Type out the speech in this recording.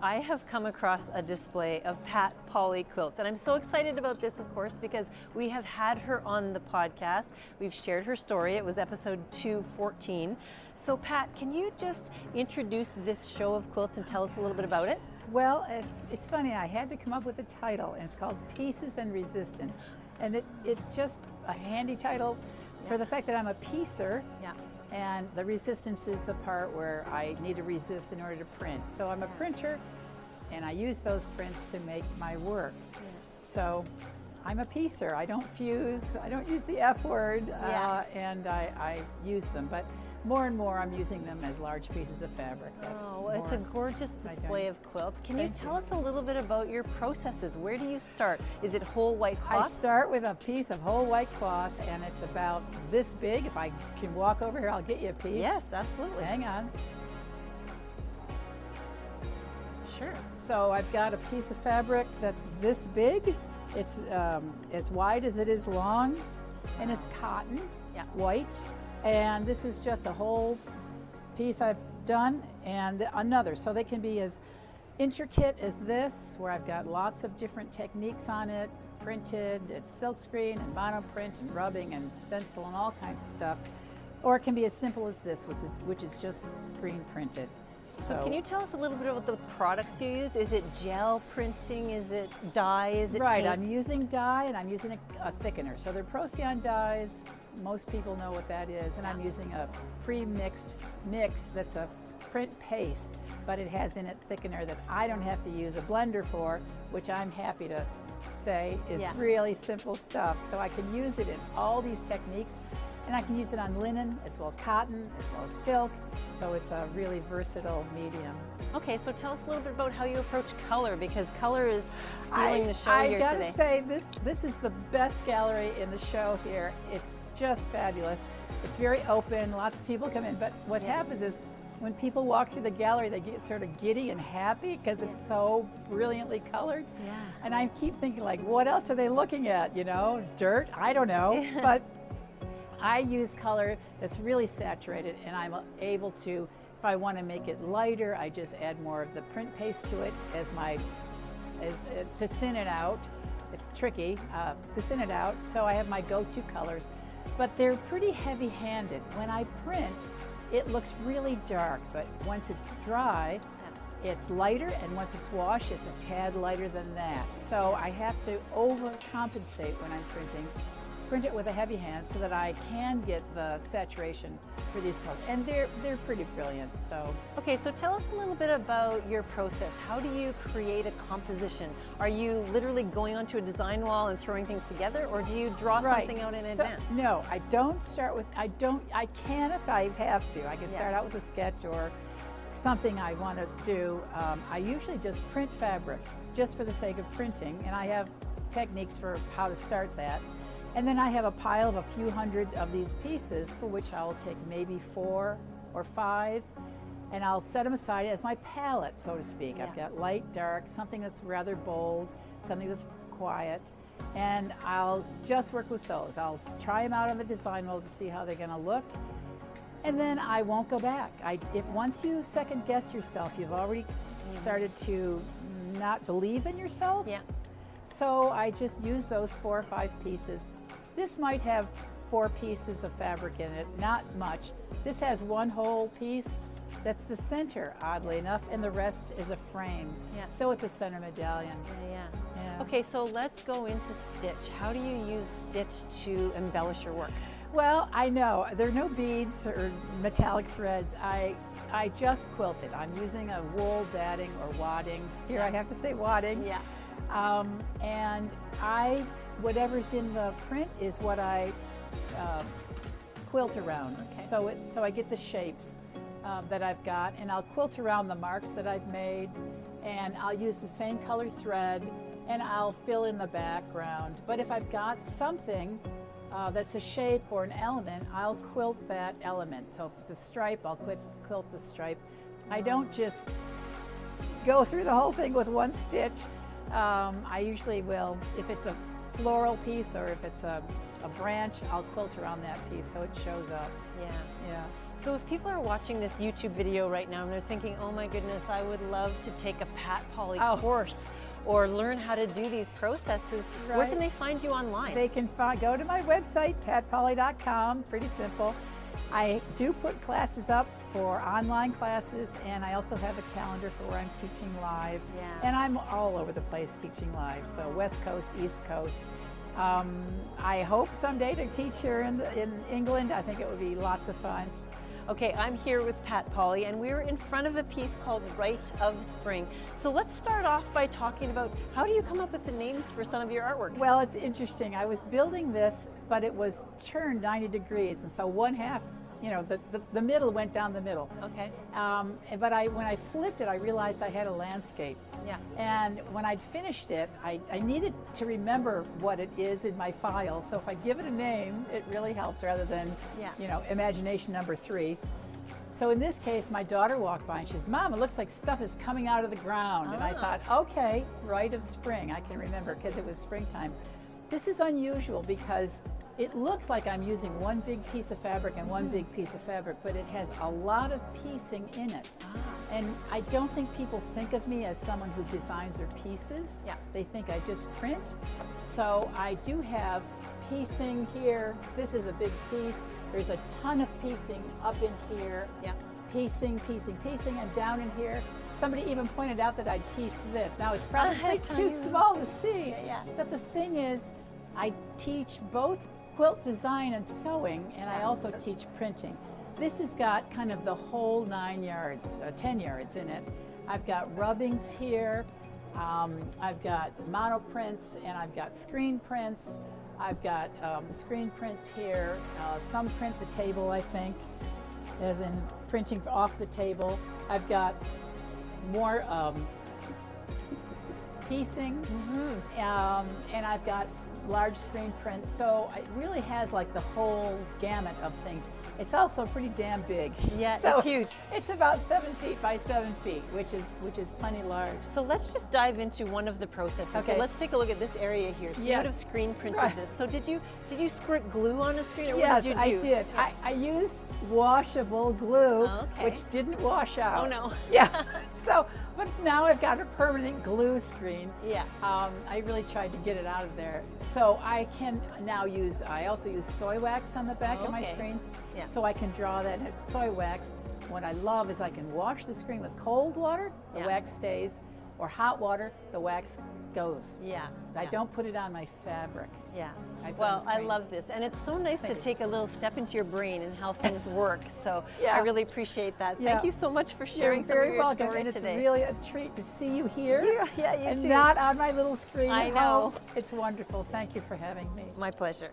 I have come across a display of Pat Pauly quilts, and I'm so excited about this, of course, because we have had her on the podcast. We've shared her story. It was episode 214. So Pat, can you just introduce this show of quilts and tell us a little bit about it? Well, it's funny, I had to come up with a title, and it's called Pieces and Resistance. And it's just a handy title for the fact that I'm a piecer. Yeah. And the resistance is the part where I need to resist in order to print. So I'm a printer, and I use those prints to make my work. Yeah. So I'm a piecer. I don't fuse. I don't use the F word, and I use them. But more and more, I'm using them as large pieces of fabric. Well, it's a gorgeous display of quilts. Can you tell us a little bit about your processes? Where do you start? Is it whole white cloth? I start with a piece of whole white cloth, and it's about this big. If I can walk over here, I'll get you a piece. Yes, absolutely. Hang on. Sure. So I've got a piece of fabric that's this big. It's as wide as it is long, and it's cotton, white. And this is just a whole piece I've done, and another. So they can be as intricate as this, where I've got lots of different techniques on it, printed, it's silkscreen and monoprint and rubbing and stencil and all kinds of stuff. Or it can be as simple as this, which is just screen printed. So can you tell us a little bit about the products you use? Is it gel printing? Is it dye? Is it right, paint? I'm using dye, and I'm using a thickener. So they're Procyon dyes. Most people know what that is. And I'm using a pre-mixed mix that's a print paste, but it has in it thickener that I don't have to use a blender for, which I'm happy to say is really simple stuff. So I can use it in all these techniques, and I can use it on linen as well as cotton, as well as silk. So it's a really versatile medium. Okay, so tell us a little bit about how you approach color, because color is stealing the show here today. I gotta say, this is the best gallery in the show here. It's just fabulous. It's very open, lots of people come in, but what happens is when people walk through the gallery, they get sort of giddy and happy because it's so brilliantly colored. Yeah. And I keep thinking, like, what else are they looking at, you know? Dirt? I don't know. But I use color that's really saturated, and I'm able to, if I want to make it lighter, I just add more of the print paste to it to thin it out. It's tricky to thin it out, so I have my go-to colors. But they're pretty heavy-handed. When I print, it looks really dark, but once it's dry, it's lighter, and once it's washed, it's a tad lighter than that. So I have to overcompensate when I'm printing. Print it with a heavy hand so that I can get the saturation for these colors. And they're pretty brilliant. So okay, so tell us a little bit about your process. How do you create a composition? Are you literally going onto a design wall and throwing things together, or do you draw something out in advance? No, I don't start with, I can if I have to. I can start out with a sketch or something I want to do. I usually just print fabric just for the sake of printing, and I have techniques for how to start that. And then I have a pile of a few hundred of these pieces, for which I will take maybe 4 or 5, and I'll set them aside as my palette, so to speak. I've got light, dark, something that's rather bold, something that's quiet, and I'll just work with those. I'll try them out on the design wall to see how they're going to look, and then I won't go back. Once you second guess yourself, you've already started to not believe in yourself. Yeah. So I just use those 4 or 5 pieces. This might have 4 pieces of fabric in it, not much. This has one whole piece that's the center, oddly enough, and the rest is a frame. Yeah. So it's a center medallion. Yeah. Okay, so let's go into stitch. How do you use stitch to embellish your work? Well, I know there are no beads or metallic threads. I just quilted. I'm using a wool batting or wadding. Here I have to say wadding. Yeah. And whatever's in the print is what I quilt around. Okay. So I get the shapes that I've got, and I'll quilt around the marks that I've made, and I'll use the same color thread, and I'll fill in the background. But if I've got something that's a shape or an element, I'll quilt that element. So if it's a stripe, I'll quilt the stripe. I don't just go through the whole thing with one stitch. I usually will, if it's a floral piece or if it's a branch, I'll quilt around that piece so it shows up. Yeah. So if people are watching this YouTube video right now and they're thinking, oh my goodness, I would love to take a Pat Pauly course or learn how to do these processes, where can they find you online? They can go to my website, patpauly.com, pretty simple. I do put classes up for online classes, and I also have a calendar for where I'm teaching live. Yeah. And I'm all over the place teaching live, so West Coast, East Coast. I hope someday to teach here in England. I think it would be lots of fun. Okay, I'm here with Pat Pauly, and we're in front of a piece called Rite of Spring. So let's start off by talking about, how do you come up with the names for some of your artworks? Well, it's interesting. I was building this, but it was turned 90 degrees, and so one half, you know, the middle went down the middle. Okay. But when I flipped it, I realized I had a landscape. Yeah. And when I'd finished it, I needed to remember what it is in my file. So if I give it a name, it really helps, rather than, you know, imagination number 3. So in this case, my daughter walked by and she says, Mom, it looks like stuff is coming out of the ground. And I thought, okay, Rite of Spring. I can remember because it was springtime. This is unusual because it looks like I'm using one big piece of fabric and one big piece of fabric, but it has a lot of piecing in it. And I don't think people think of me as someone who designs their pieces. Yeah. They think I just print. So I do have piecing here. This is a big piece. There's a ton of piecing up in here. Yeah. Piecing, piecing, piecing, and down in here. Somebody even pointed out that I'd pieced this. Now it's probably too small to see. But the thing is, I teach both quilt design and sewing, and I also teach printing. This has got kind of the whole 9 yards, 10 yards in it. I've got rubbings here, I've got monoprints, and I've got screen prints. I've got screen prints here. Some print the table, I think, as in printing off the table. I've got more piecing, and I've got large screen prints, so it really has like the whole gamut of things. It's also pretty damn big. Yeah, so it's huge. It's about 7 feet by 7 feet, which is plenty large. So let's just dive into one of the processes. Okay. So let's take a look at this area here. So you would have screen printed this. So did you squirt glue on a screen, or what did you do? Yes, I did. I used washable glue, which didn't wash out. Oh no. Yeah. So, but now I've got a permanent glue screen. Yeah. I really tried to get it out of there. So I can now use, I also use soy wax on the back of my screens. Yeah. So I can draw that soy wax. What I love is I can wash the screen with cold water, the wax stays, or hot water, the wax goes. Yeah. I don't put it on my fabric. Yeah. Well, I love this, and it's so nice to take a little step into your brain and how things work. So I really appreciate that. Thank you so much for sharing some of your story and today. It's really a treat to see you here. Yeah, you and too. not on my little screen. I know. It's wonderful. Thank you for having me. My pleasure.